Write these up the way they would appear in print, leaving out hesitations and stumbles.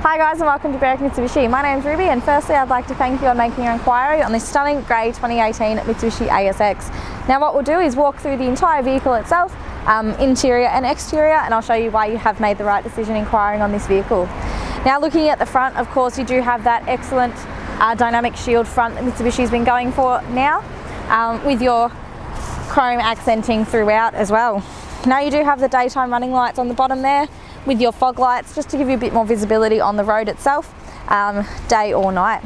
Hi guys and welcome to Berwick Mitsubishi. My name's Ruby and firstly I'd like to thank you on making your inquiry on this stunning grey 2018 Mitsubishi ASX. Now what we'll do is walk through the entire vehicle itself, interior and exterior, and I'll show you why you have made the right decision inquiring on this vehicle. Now looking at the front, of course you do have that excellent dynamic shield front that Mitsubishi's been going for now, with your chrome accenting throughout as well. Now you do have the daytime running lights on the bottom there, with your fog lights just to give you a bit more visibility on the road itself, day or night.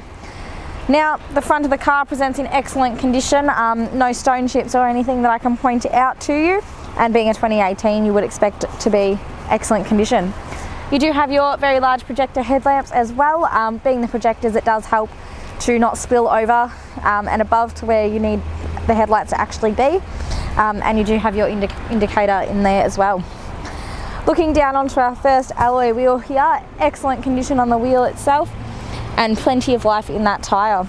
Now the front of the car presents in excellent condition, no stone chips or anything that I can point out to you, and being a 2018 you would expect it to be excellent condition. You do have your very large projector headlamps as well. Being the projectors, it does help to not spill over and above to where you need the headlights to actually be, and you do have your indicator in there as well. Looking down onto our first alloy wheel here, excellent condition on the wheel itself and plenty of life in that tyre.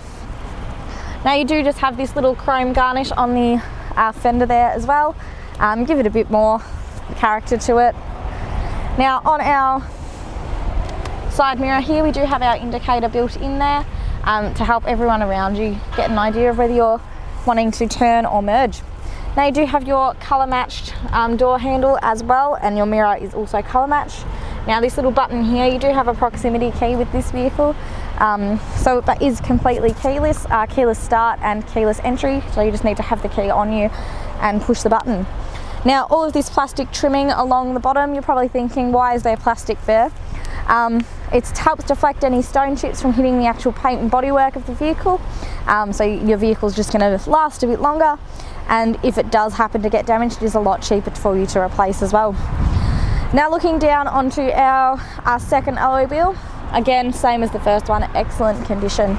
Now you do just have this little chrome garnish on the fender there as well, give it a bit more character to it. Now on our side mirror here we do have our indicator built in there to help everyone around you get an idea of whether you're wanting to turn or merge. Now you do have your colour matched door handle as well, and your mirror is also colour matched. Now this little button here, you do have a proximity key with this vehicle, so that is completely keyless, keyless start and keyless entry, so you just need to have the key on you and push the button. Now all of this plastic trimming along the bottom, you're probably thinking, why is there plastic there? It helps deflect any stone chips from hitting the actual paint and bodywork of the vehicle, so your vehicle's just going to last a bit longer, and if it does happen to get damaged, it is a lot cheaper for you to replace as well. Now looking down onto our second alloy wheel, again same as the first one, excellent condition.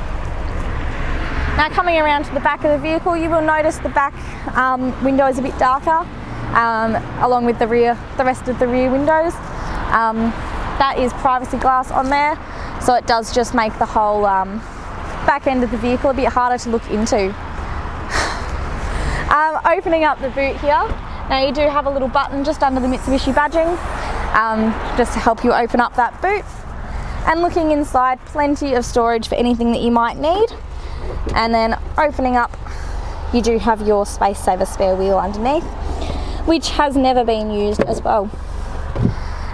Now coming around to the back of the vehicle, you will notice the back window is a bit darker, along with the rest of the rear windows. That is privacy glass on there, so it does just make the whole back end of the vehicle a bit harder to look into. Opening up the boot here, now you do have a little button just under the Mitsubishi badging, just to help you open up that boot. And looking inside, plenty of storage for anything that you might need. And then opening up, you do have your space saver spare wheel underneath, which has never been used as well.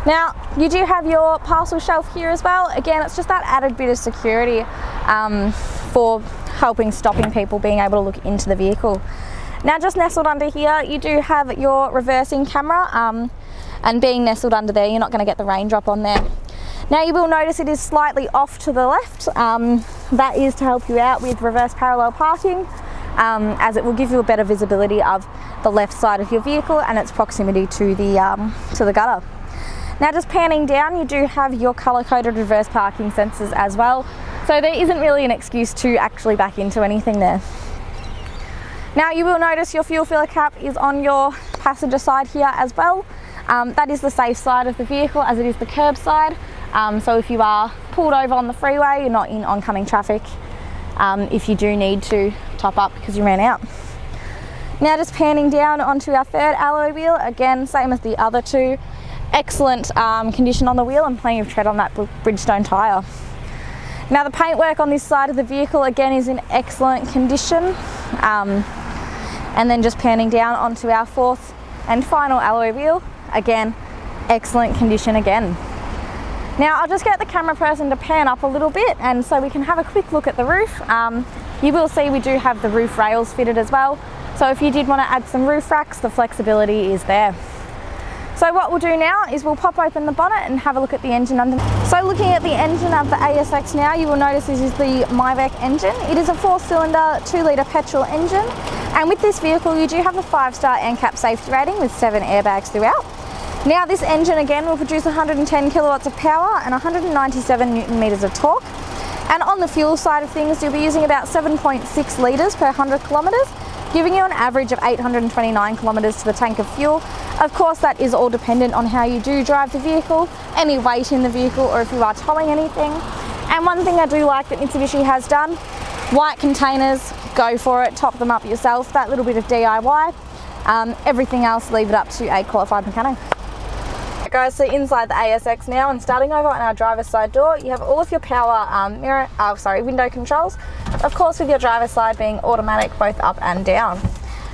Now you do have your parcel shelf here as well. Again, it's just that added bit of security for stopping people being able to look into the vehicle. Now just nestled under here, you do have your reversing camera, and being nestled under there, you're not going to get the raindrop on there. Now you will notice it is slightly off to the left. That is to help you out with reverse parallel parking, as it will give you a better visibility of the left side of your vehicle and its proximity to the gutter. Now just panning down, you do have your colour-coded reverse parking sensors as well, so there isn't really an excuse to actually back into anything there. Now you will notice your fuel filler cap is on your passenger side here as well. That is the safe side of the vehicle, as it is the curb side, so if you are pulled over on the freeway, you're not in oncoming traffic if you do need to top up because you ran out. Now just panning down onto our third alloy wheel, again same as the other two, excellent condition on the wheel and plenty of tread on that Bridgestone tyre. Now the paintwork on this side of the vehicle again is in excellent condition, and then just panning down onto our fourth and final alloy wheel, again excellent condition again. Now I'll just get the camera person to pan up a little bit and so we can have a quick look at the roof. You will see we do have the roof rails fitted as well, so if you did want to add some roof racks, the flexibility is there. So what we'll do now is we'll pop open the bonnet and have a look at the engine underneath. So looking at the engine of the ASX now, you will notice this is the Mitigation engine. It is a 4-cylinder, 2-litre petrol engine, and with this vehicle you do have a 5-star NCAP safety rating with 7 airbags throughout. Now this engine again will produce 110 kilowatts of power and 197 newton meters of torque. And on the fuel side of things, you'll be using about 7.6 litres per 100 kilometres, giving you an average of 829 kilometres to the tank of fuel. Of course, that is all dependent on how you do drive the vehicle, any weight in the vehicle, or if you are towing anything. And one thing I do like that Mitsubishi has done, white containers, go for it, top them up yourself, that little bit of DIY. Everything else, leave it up to a qualified mechanic. Guys, so inside the ASX now, and starting over on our driver's side door, you have all of your power window controls. Of course, with your driver's side being automatic, both up and down.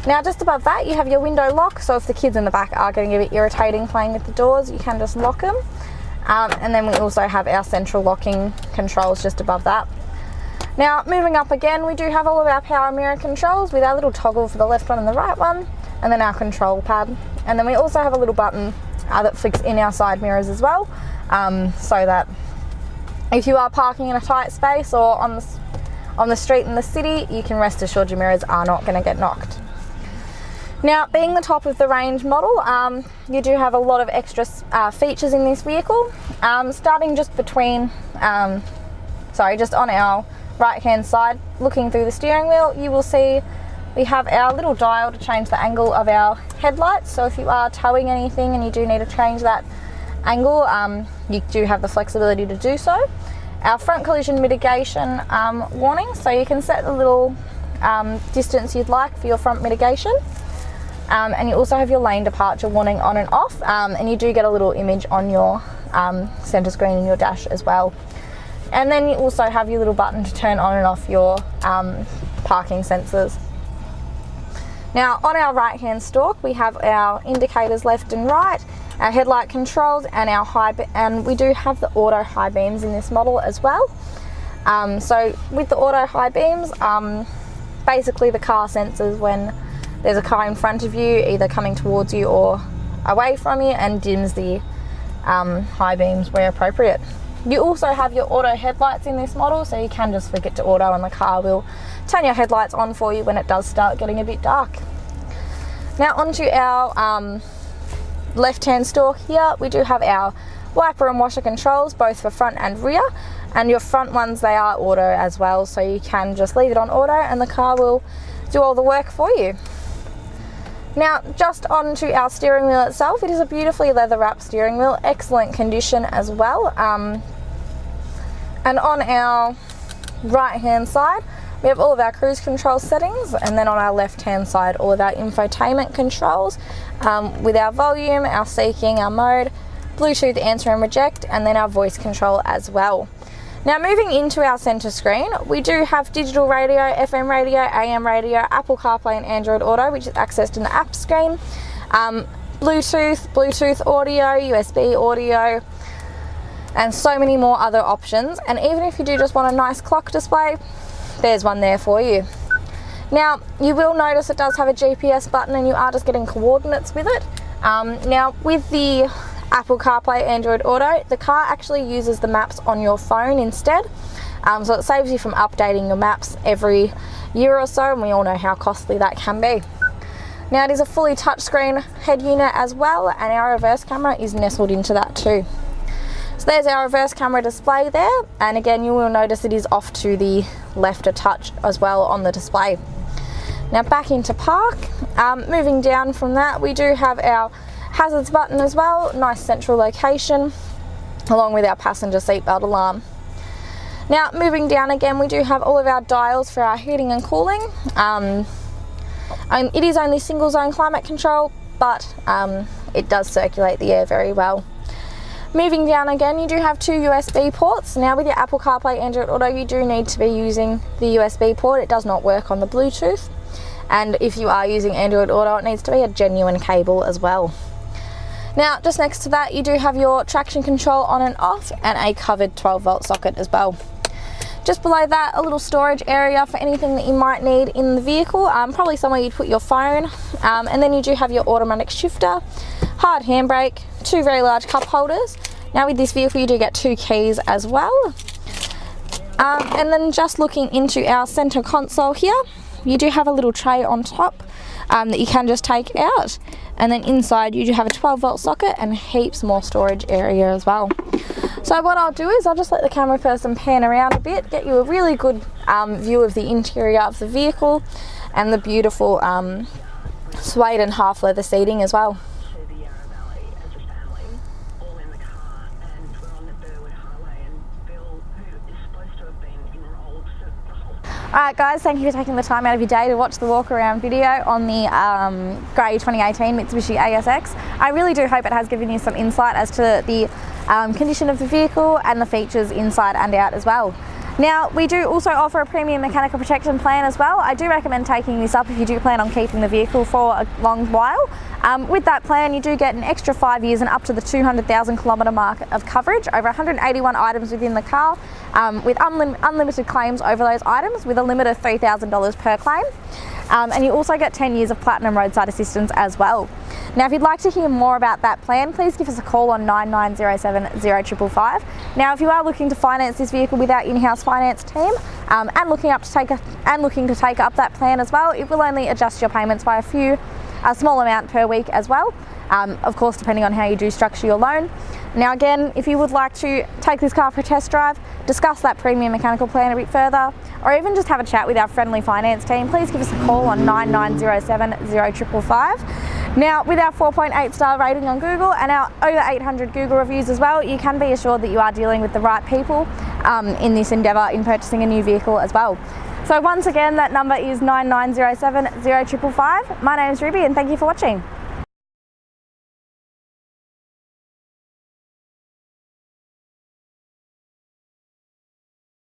Now, just above that, you have your window lock. So if the kids in the back are getting a bit irritating playing with the doors, you can just lock them. And then we also have our central locking controls just above that. Now, moving up again, we do have all of our power mirror controls with our little toggle for the left one and the right one, and then our control pad. And then we also have a little button that flicks in our side mirrors as well, so that if you are parking in a tight space or on the street in the city, you can rest assured your mirrors are not going to get knocked. Now, being the top of the range model, you do have a lot of extra features in this vehicle. Starting just between, just on our right hand side, looking through the steering wheel, you will see we have our little dial to change the angle of our headlights. So if you are towing anything and you do need to change that angle, you do have the flexibility to do so. Our front collision mitigation warning, so you can set the little distance you'd like for your front mitigation. And you also have your lane departure warning on and off, and you do get a little image on your centre screen in your dash as well. And then you also have your little button to turn on and off your parking sensors. Now, on our right hand stalk, we have our indicators left and right, our headlight controls, and our and we do have the auto high beams in this model as well. So with the auto high beams, basically the car senses when there's a car in front of you, either coming towards you or away from you, and dims the high beams where appropriate. You also have your auto headlights in this model, so you can just flick it to auto and the car will turn your headlights on for you when it does start getting a bit dark. Now onto our left hand stalk here, we do have our wiper and washer controls, both for front and rear, and your front ones, they are auto as well, so you can just leave it on auto and the car will do all the work for you. Now, just onto our steering wheel itself, it is a beautifully leather wrapped steering wheel, excellent condition as well. And on our right hand side, we have all of our cruise control settings, and then on our left hand side, all of our infotainment controls with our volume, our seeking, our mode, Bluetooth answer and reject, and then our voice control as well. Now, moving into our centre screen, we do have digital radio, FM radio, AM radio, Apple CarPlay and Android Auto, which is accessed in the app screen, Bluetooth audio, USB audio, and so many more other options. And even if you do just want a nice clock display, there's one there for you. Now, you will notice it does have a GPS button and you are just getting coordinates with it. Now, with the Apple CarPlay, Android Auto, the car actually uses the maps on your phone instead. So it saves you from updating your maps every year or so, and we all know how costly that can be. Now, it is a fully touchscreen head unit as well, and our reverse camera is nestled into that too. So there's our reverse camera display there, and again you will notice it is off to the left a touch as well on the display. Now back into park, moving down from that, we do have our hazards button as well, nice central location, along with our passenger seatbelt alarm. Now moving down again, we do have all of our dials for our heating and cooling. It is only single zone climate control, but it does circulate the air very well. Moving down again, you do have two USB ports. Now with your Apple CarPlay, Android Auto, you do need to be using the USB port. It does not work on the Bluetooth. And if you are using Android Auto, it needs to be a genuine cable as well. Now, just next to that, you do have your traction control on and off and a covered 12-volt socket as well. Just below that, a little storage area for anything that you might need in the vehicle, probably somewhere you'd put your phone. And then you do have your automatic shifter, hard handbrake, two very large cup holders. Now with this vehicle, you do get two keys as well. And then just looking into our center console here, you do have a little tray on top that you can just take out. And then inside you do have a 12-volt socket and heaps more storage area as well. So what I'll do is I'll just let the camera person pan around a bit, get you a really good view of the interior of the vehicle and the beautiful suede and half leather seating as well. Alright guys, thank you for taking the time out of your day to watch the walk around video on the grey 2018 Mitsubishi ASX. I really do hope it has given you some insight as to the condition of the vehicle and the features inside and out as well. Now, we do also offer a premium mechanical protection plan as well. I do recommend taking this up if you do plan on keeping the vehicle for a long while. With that plan, you do get an extra 5 years and up to the 200,000 kilometre mark of coverage over 181 items within the car, with unlimited claims over those items with a limit of $3,000 per claim. And you also get 10 years of platinum roadside assistance as well. Now, if you'd like to hear more about that plan, please give us a call on 9907 0555. Now, if you are looking to finance this vehicle with our in-house finance team and looking to take up that plan as well, it will only adjust your payments by a small amount per week as well, of course depending on how you do structure your loan. Now again, if you would like to take this car for a test drive, discuss that premium mechanical plan a bit further, or even just have a chat with our friendly finance team, please give us a call on 9907 0555. Now, with our 4.8 star rating on Google and our over 800 Google reviews as well, you can be assured that you are dealing with the right people in this endeavour in purchasing a new vehicle as well. So once again, that number is 9907 0555. My name is Ruby and thank you for watching.